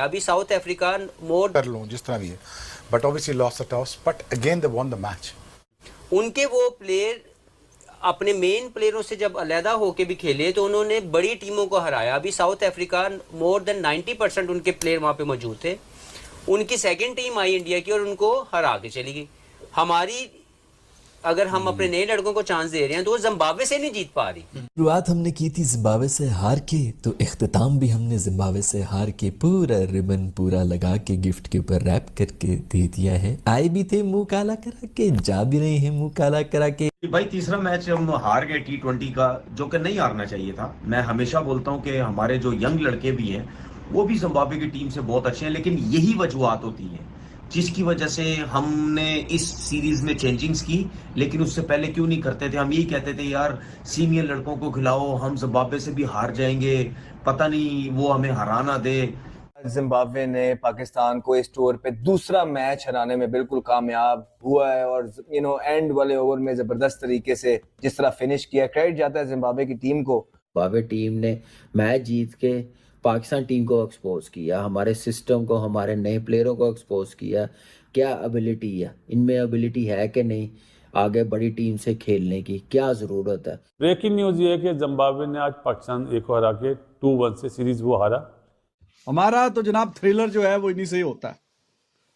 हराया अभी south Africa मोर कर लूँ जिस तरह भी है, but obviously lost the toss, but again they won the match. उनके वो प्लेयर अपने मेन प्लेयरों से जब अलहदा होके भी खेले तो उन्होंने बड़ी टीमों को हराया। अभी साउथ अफ्रीका मोर देन 90% उनके प्लेयर वहाँ पे मौजूद थे। उनकी सेकंड टीम आई इंडिया की और उनको हरा के चली गई। हमारी अगर हम अपने नए लड़कों को चांस दे रहे हैं तो वो जिम्बाब्वे से नहीं जीत पा रही। शुरुआत हमने की थी जिम्बाब्वे से हार के, तो इख्तिताम भी हमने जिम्बाब्वे से हार के पूरा रिबन पूरा लगा के गिफ्ट के ऊपर रैप करके दे दिया है। आए भी थे मुंह काला करा के, जा भी रहे हैं मुंह काला करा के। भाई तीसरा मैच हम हार गए T20 का, जो कि नहीं हारना चाहिए था। मैं हमेशा बोलता हूं कि हमारे जो यंग लड़के भी हैं वो भी जिम्बाब्वे की टीम से बहुत अच्छे हैं, लेकिन यही वजूहत होती हैं जिसकी वजह से हमने इस सीरीज में चेंजिंग्स की। लेकिन उससे पहले क्यों नहीं करते थे? हम यही कहते थे यार सीनियर लड़कों को खिलाओ, हम जिम्बाब्वे से भी हार जाएंगे, पता नहीं वो हमें हरा ना दे। जिम्बाब्वे ने पाकिस्तान को इस टूर पे दूसरा मैच हराने में बिल्कुल कामयाब हुआ है और एंड वाले ओवर में जबरदस्त तरीके से जिस तरह फिनिश किया, क्रेडिट जाता है जिम्बाब्वे की टीम को। जिम्बाब्वे टीम ने मैच जीत के पाकिस्तान टीम को एक्सपोज किया, हमारे सिस्टम को, हमारे नए प्लेयरों को एक्सपोज किया। क्या एबिलिटी है इनमें, एबिलिटी है कि नहीं आगे बड़ी टीम से खेलने की, क्या ज़रूरत है। ब्रेकिंग न्यूज़ ये है कि जिम्बाब्वे ने आज पाकिस्तान एक को हरा के 2-1 से सीरीज वो हारा। हमारा तो जनाब थ्रिलर जो है वो इन्हीं से ही होता है।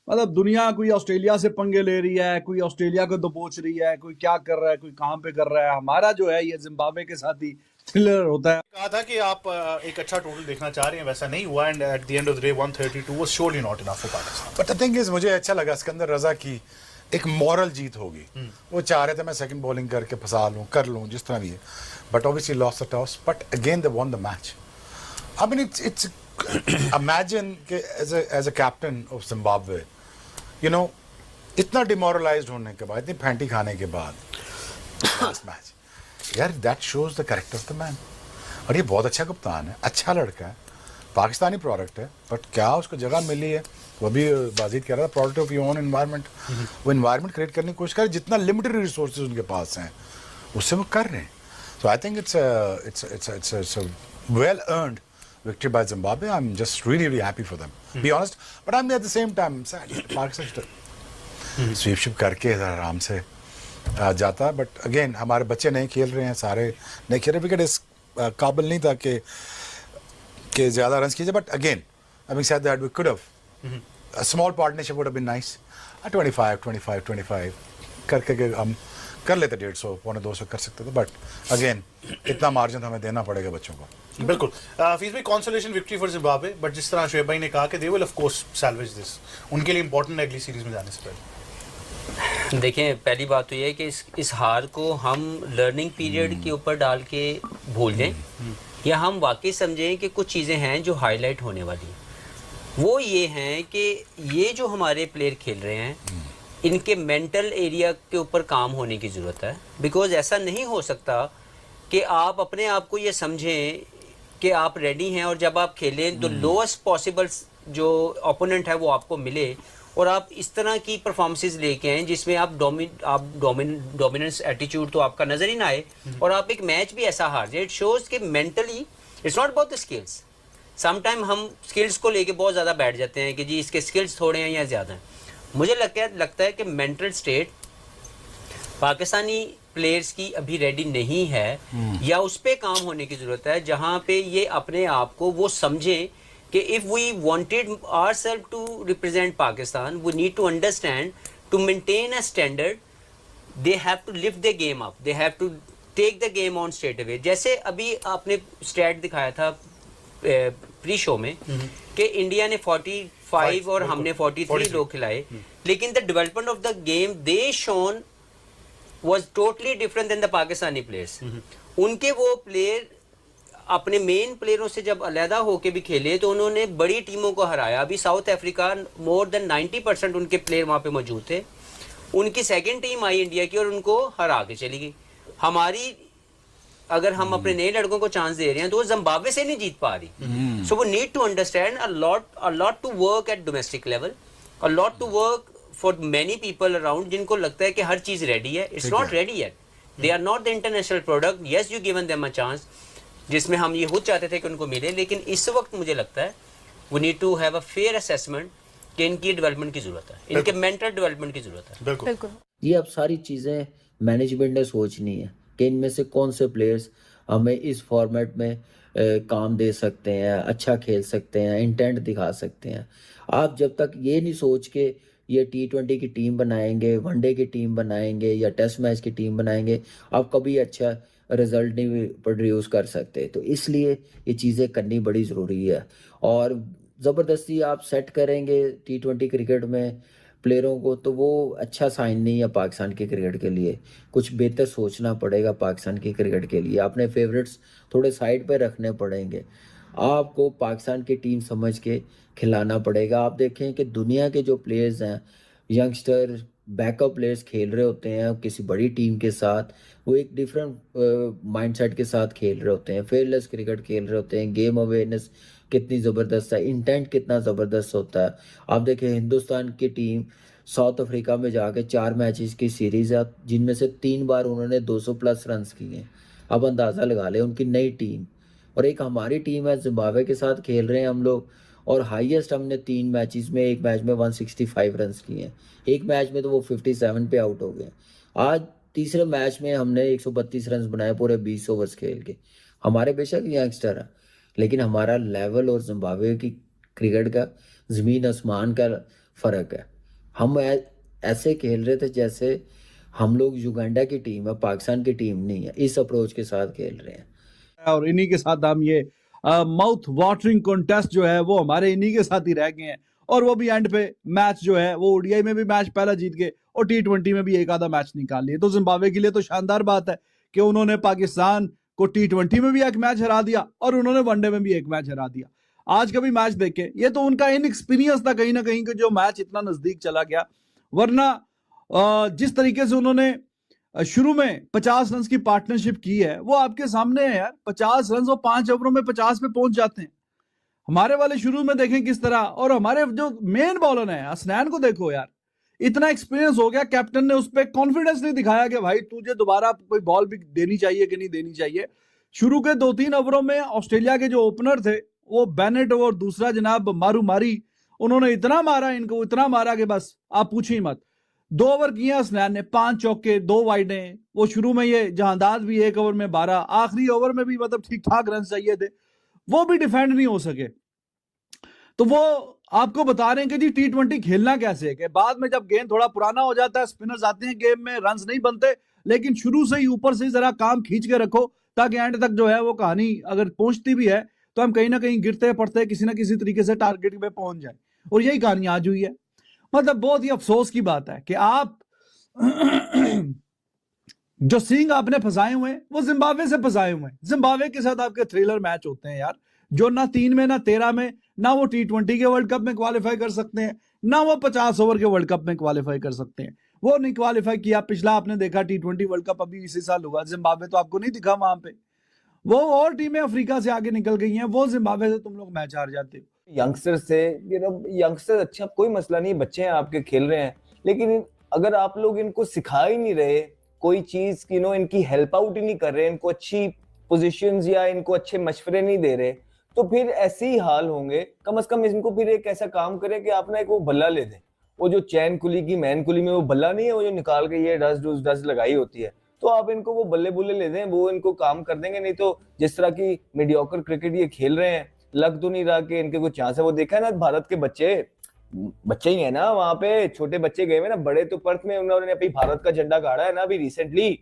मतलब दुनिया कोई ऑस्ट्रेलिया से पंगे ले रही है, कोई ऑस्ट्रेलिया को दबोच रही है, कोई क्या कर रहा है, कोई कहाँ पे कर रहा है। हमारा जो है ये जिम्बाब्वे के साथ ही थ्रिलर होता है। कहा था कि आप एक अच्छा टोटल देखना चाह रहे हैं, वैसा नहीं हुआ and at the end of the day 132 was surely not enough for Pakistan. But the thing is मुझे अच्छा लगा सिकंदर रजा की एक मॉरल जीत होगी। वो चाह रहे थे मैं सेकंड बॉलिंग करके फंसा लूँ, कर लूँ जिस तरह भी है, but obviously lost the toss, but again they won the match. I mean it's imagine as a captain of Zimbabwe, इतना डिमोरलाइज्ड होने के बाद, इतनी फैंटी खाने के बाद लास्ट मैच, यार that shows the character of the man. और ये बहुत अच्छा कप्तान है, अच्छा लड़का है, पाकिस्तानी प्रोडक्ट है, बट क्या उसको जगह मिली है। वो भी बाजिद कह रहा था product of your own environment. वो एनवायरनमेंट क्रिएट करने की कोशिश कर, जितना लिमिटेड रिसोर्सेज उनके पास हैं उससे वो कर रहे हैं। So I think it's well earned victory by Zimbabwe. I'm just really happy for them. Be honest, but I'm at the same time sad. Pakistan sweep करके आराम से जाता, but again हमारे बच्चे नहीं खेल रहे हैं, सारे नहीं खेल रहे, विकेट इस काबिल नहीं था कि ज़्यादा रन कीजिए। But again, having said that, we could have a small partnership would have been nice. 25 करके हम कर लेते, 150 पौने 200 कर सकते थे, बट अगेन इतना मार्जिन हमें देना पड़ेगा बच्चों को। बिल्कुल फीस भाई, consolation victory for Zimbabwe, but जिस तरह शोएब भाई ने कहा कि they will of course salvage this, उनके लिए इंपॉर्टेंट है अगली सीरीज में जाने से पहले। देखें, पहली बात तो ये है कि इस हार को हम लर्निंग पीरियड के ऊपर डाल के भूल जाएं, या हम वाकई समझें कि कुछ चीज़ें हैं जो हाईलाइट होने वाली हैं। वो ये हैं कि ये जो हमारे प्लेयर खेल रहे हैं इनके मेंटल एरिया के ऊपर काम होने की ज़रूरत है। बिकॉज ऐसा नहीं हो सकता कि आप अपने आप को ये समझें कि आप रेडी हैं और जब आप खेलें तो लोएस्ट पॉसिबल जो ओपोनेंट है वो आपको मिले और आप इस तरह की परफॉर्मेंसेस लेके आएँ जिसमें आप डोमिनेंस एटीट्यूड तो आपका नज़र ही ना आए और आप एक मैच भी ऐसा हार जाए। इट शोज़ कि mentally it's not about the skills. Sometime हम स्किल्स को लेके बहुत ज़्यादा बैठ जाते हैं कि जी इसके स्किल्स थोड़े हैं या ज़्यादा हैं। मुझे लगता है कि मेंटल स्टेट पाकिस्तानी प्लेयर्स की अभी रेडी नहीं है, या उस पे काम होने की ज़रूरत है जहाँ पे ये अपने आप को वो समझें कि if we wanted ourselves to represent Pakistan, we need to understand to maintain a standard, they have to lift the game up, they have to take the game on straight away. जैसे अभी आपने स्टैट दिखाया था pre show में कि India ने 45 और हमने 43 लोग खिलाए, लेकिन the development of the game they shown was totally different than the Pakistani players. उनके वो प्लेयर अपने मेन प्लेयरों से जब अलहदा होके भी खेले तो उन्होंने बड़ी टीमों को हराया। अभी साउथ अफ्रीका मोर देन 90% उनके प्लेयर वहाँ पे मौजूद थे। उनकी सेकंड टीम आई इंडिया की और उनको हरा के चली गई। हमारी अगर हम अपने नए लड़कों को चांस दे रहे हैं तो वो जिम्बाब्वे से नहीं जीत पा रही। सो वो need to understand a lot to work at domestic level, a lot to work for many people around जिनको लगता है कि हर चीज़ रेडी है। It's not ready yet, they are not the international product. Yes you given them a chance, जिसमें हम ये खुद चाहते थे कि उनको मिले, लेकिन इस वक्त मुझे लगता है we need to have a fair assessment कि इनकी डेवलपमेंट की ज़रूरत है, इनके मेंटल डेवलपमेंट की ज़रूरत है। बिल्कुल। ये अब सारी चीज़ें मैनेजमेंट ने सोचनी है कि इनमें से कौन से प्लेयर्स हमें इस फॉर्मेट में काम दे सकते हैं, अच्छा खेल सकते हैं, इंटेंट दिखा सकते हैं। आप जब तक ये नहीं सोच के ये T20 की टीम बनाएंगे, वनडे की टीम बनाएंगे या टेस्ट मैच की टीम बनाएंगे, आप कभी अच्छा रिजल्ट नहीं प्रोड्यूस कर सकते। तो इसलिए ये चीज़ें करनी बड़ी ज़रूरी है। और ज़बरदस्ती आप सेट करेंगे T20 क्रिकेट में प्लेयरों को, तो वो अच्छा साइन नहीं है पाकिस्तान के क्रिकेट के लिए। कुछ बेहतर सोचना पड़ेगा पाकिस्तान के क्रिकेट के लिए। अपने फेवरेट्स थोड़े साइड पे रखने पड़ेंगे। आपको पाकिस्तान की टीम समझ के खिलाना पड़ेगा। आप देखें कि दुनिया के जो प्लेयर्स हैं, यंगस्टर बैकअप प्लेयर्स खेल रहे होते हैं किसी बड़ी टीम के साथ, वो एक डिफरेंट माइंडसेट के साथ खेल रहे होते हैं, फेयरलेस क्रिकेट खेल रहे होते हैं। गेम अवेयरनेस कितनी ज़बरदस्त है, इंटेंट कितना ज़बरदस्त होता है। आप देखें हिंदुस्तान की टीम साउथ अफ्रीका में जाके 4 मैचेस की सीरीज़ है, जिनमें से 3 बार उन्होंने 200 प्लस रन्स किए हैं। अब अंदाज़ा लगा लें उनकी नई टीम। और एक हमारी टीम है, जिम्बाब्वे के साथ खेल रहे हैं हम लोग, और हाईएस्ट हमने 3 मैचेस में, एक मैच में 165 रन्स किए हैं, एक मैच में तो वो 57 पे आउट हो गए। आज तीसरे मैच में हमने 132 रन बनाए पूरे 20 ओवर्स खेल के। हमारे बेशक यंगस्टर है, लेकिन हमारा लेवल और जिम्बाब्वे की क्रिकेट का ज़मीन आसमान का फ़र्क है। हम ऐसे खेल रहे थे जैसे हम लोग युगांडा की टीम है, पाकिस्तान की टीम नहीं है। इस अप्रोच के साथ खेल रहे हैं। और इन्हीं के साथ हम ये माउथ वाटरिंग कॉन्टेस्ट जो है वो हमारे इन्हीं के साथ ही रह गए हैं। और वो भी एंड पे मैच जो है वो ओडीआई में भी मैच पहला जीत गए और T20 में भी एक आधा मैच निकाल लिए। तो जिम्बाब्वे के लिए तो शानदार बात है कि उन्होंने पाकिस्तान को T20 में भी एक मैच हरा दिया और उन्होंने वनडे में भी एक मैच हरा दिया। आज का भी मैच देखे, ये तो उनका इनएक्सपीरियंस था कहीं ना कहीं कि जो मैच इतना नजदीक चला गया। वरना जिस तरीके से उन्होंने शुरू में 50 रन की पार्टनरशिप की है वो आपके सामने है यार। 50 रन और 5 ओवरों में 50 पे पहुंच जाते हैं। हमारे वाले शुरू में देखें किस तरह, और हमारे जो मेन बॉलर है हसनैन को देखो यार, इतना एक्सपीरियंस हो गया, कैप्टन ने उस पर कॉन्फिडेंस नहीं दिखाया कि भाई तुझे दोबारा कोई बॉल भी देनी चाहिए कि नहीं देनी चाहिए। शुरू के 2-3 ओवरों में ऑस्ट्रेलिया के जो ओपनर थे वो बेनेट और दूसरा जनाब मारूमारी, उन्होंने इतना मारा इनको, इतना मारा कि बस आप पूछिए मत। 2 ओवर किए हसनैन ने, 5 चौके 2 वाइडें। वो शुरू में ये जहांदाज भी 1 ओवर में 12, आखिरी ओवर में भी मतलब ठीक ठाक रन चाहिए थे, वो भी डिफेंड नहीं हो सके। तो वो आपको बता रहे हैं कि जी T20 खेलना कैसे है, कि बाद में जब गेंद थोड़ा पुराना हो जाता है, स्पिनर्स आते हैं गेम में, रन्स नहीं बनते, लेकिन शुरू से ही ऊपर से जरा काम खींच के रखो ताकि एंड तक जो है वो कहानी अगर पहुंचती भी है तो हम कहीं ना कहीं गिरते पड़ते किसी ना किसी तरीके से टारगेट पे पहुंच जाए। और यही कहानी आज हुई है। मतलब बहुत ही अफसोस की बात है कि आप जो सींग आपने फंसाए हुए हैं वो जिम्बाब्वे से फंसाए हुए हैं। जिम्बाब्वे के साथ आपके थ्रिलर मैच होते हैं यार, जो ना 3 में ना 13 में ना वो T20 के वर्ल्ड कप में क्वालिफाई कर सकते हैं, ना वो 50 ओवर के वर्ल्ड कप में क्वालिफाई कर सकते हैं। वो नहीं क्वालिफाई किया। पिछला आपने देखा T20 वर्ल्ड कप अभी इसी साल हुआ, जिम्बाब्वे तो आपको नहीं दिखा वहां पे। वो और टीमें अफ्रीका से आगे निकल गई हैं, वो जिम्बाब्वे से तुम लोग मैच हार जाते हो। यंगस्टर से यंगस्टर अच्छा कोई मसला नहीं, बच्चे हैं आपके खेल रहे हैं, लेकिन अगर आप लोग इनको सिखा ही नहीं रहे कोई चीज, इनकी हेल्प आउट ही नहीं कर रहे, इनको अच्छी पोजीशंस या इनको अच्छे मशवरे नहीं दे रहे, तो फिर ऐसे ही हाल होंगे। कम से कम इनको फिर एक ऐसा काम करें कि आप ना एक वो बल्ला ले दें, वो जो चैन कुली की मैन कुली में वो बल्ला नहीं है, वो जो निकाल के ये डस लगाई होती है, तो आप इनको वो बल्ले बुल्ले ले दें, वो इनको काम कर देंगे। नहीं तो जिस तरह की मीडियोकर क्रिकेट ये खेल रहे हैं, लग तो नहीं रहा कि इनके कुछ चांस है। वो देखा है ना, भारत के बच्चे ही है ना वहां पे, छोटे बच्चे गए हुए ना, बड़े तो पर्थ में उन्होंने अभी भारत का झंडा गाड़ा है ना, अभी रिसेंटली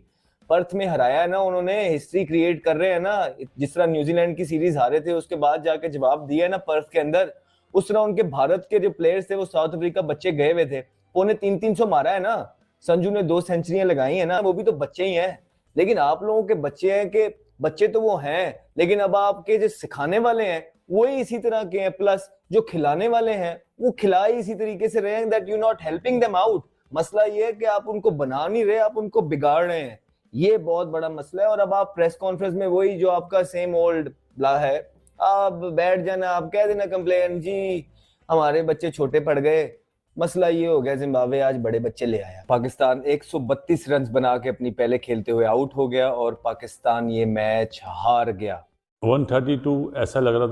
पर्थ में हराया है ना उन्होंने, हिस्ट्री क्रिएट कर रहे हैं ना। जिस तरह न्यूजीलैंड की सीरीज हारे थे उसके बाद जाके जवाब दिया ना पर्थ के अंदर, उस तरह उनके भारत के जो प्लेयर्स थे वो साउथ अफ्रीका बच्चे गए हुए थे, उन्हें 300 मारा है ना। संजू ने 2 सेंचुरियां लगाई है ना, वो भी तो बच्चे ही हैं। लेकिन आप लोगों के बच्चे हैं कि बच्चे तो वो हैं, लेकिन अब आपके जो सिखाने वाले हैं वो ही इसी तरह के हैं, प्लस जो खिलाने वाले हैं वो खिला ही इसी तरीके से रहे हैं, that you not helping them out. मसला ये है कि आप उनको बना नहीं रहे, आप उनको बिगाड़ रहे हैं, ये बहुत बड़ा मसला है। और अब आप प्रेस कॉन्फ्रेंस में वही जो आपका सेम ओल्ड ला है, आप बैठ जाना, आप कह देना कंप्लेन जी हमारे बच्चे छोटे पड़ गए। मसला ये हो गया, जिम्बाब्वे आज बड़े बच्चे ले आया। पाकिस्तान 132 रन बना के अपनी पहले खेलते हुए आउट हो गया और पाकिस्तान ये मैच हार गया। 132 ऐसा लग रहा था